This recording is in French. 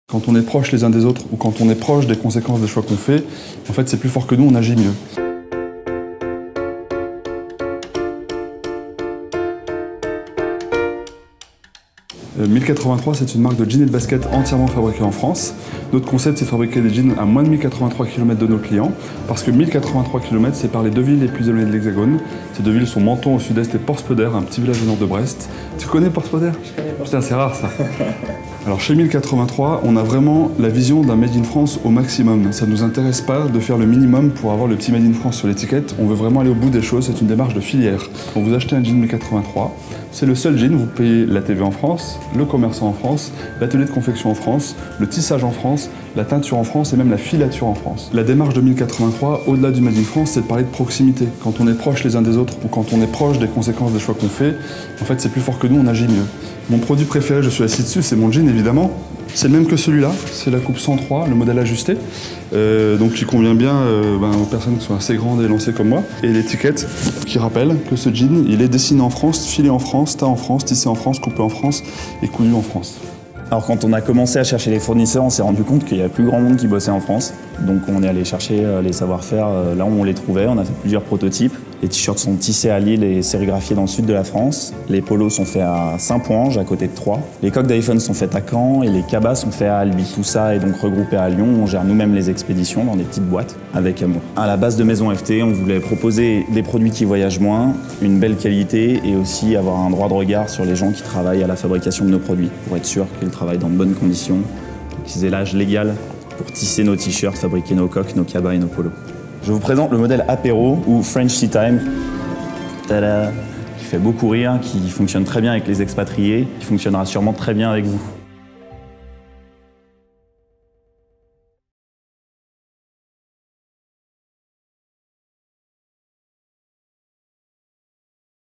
Quand on est proche les uns des autres ou quand on est proche des conséquences des choix qu'on fait, en fait c'est plus fort que nous, on agit mieux. 1083, c'est une marque de jeans et de baskets entièrement fabriquée en France. Notre concept, c'est de fabriquer des jeans à moins de 1083 km de nos clients, parce que 1083 km, c'est par les deux villes les plus éloignées de l'Hexagone. Ces deux villes sont Menton au sud-est et Porspoder, un petit village au nord de Brest. Tu connais Porspoder? Je connais pas. Putain, c'est rare ça. Alors chez 1083, on a vraiment la vision d'un Made in France au maximum. Ça ne nous intéresse pas de faire le minimum pour avoir le petit Made in France sur l'étiquette. On veut vraiment aller au bout des choses, c'est une démarche de filière. Quand vous achetez un jean 1083, c'est le seul jean, vous payez la TV en France, le commerçant en France, l'atelier de confection en France, le tissage en France, la teinture en France et même la filature en France. La démarche de 1083, au-delà du Made in France, c'est de parler de proximité. Quand on est proche les uns des autres ou quand on est proche des conséquences des choix qu'on fait, en fait c'est plus fort que nous, on agit mieux. Mon produit préféré, je suis assis dessus, c'est mon jean évidemment. C'est le même que celui-là, c'est la coupe 103, le modèle ajusté, donc qui convient bien aux personnes qui sont assez grandes et élancées comme moi. Et l'étiquette qui rappelle que ce jean, il est dessiné en France, filé en France, teint en France, tissé en France, coupé en France et cousu en France. Alors quand on a commencé à chercher les fournisseurs, on s'est rendu compte qu'il y a plus grand monde qui bossait en France. Donc on est allé chercher les savoir-faire là où on les trouvait, on a fait plusieurs prototypes. Les t-shirts sont tissés à Lille et sérigraphiés dans le sud de la France. Les polos sont faits à Saint-Ponge, à côté de Troyes. Les coques d'iPhone sont faites à Caen et les cabas sont faits à Albi. Tout ça est donc regroupé à Lyon. On gère nous-mêmes les expéditions dans des petites boîtes avec amour. À la base de Maison FT, on voulait proposer des produits qui voyagent moins, une belle qualité et aussi avoir un droit de regard sur les gens qui travaillent à la fabrication de nos produits pour être sûr qu'ils travaillent dans de bonnes conditions, qu'ils aient l'âge légal pour tisser nos t-shirts, fabriquer nos coques, nos cabas et nos polos. Je vous présente le modèle apéro ou French Tea Time. Tada, qui fait beaucoup rire, qui fonctionne très bien avec les expatriés, qui fonctionnera sûrement très bien avec vous.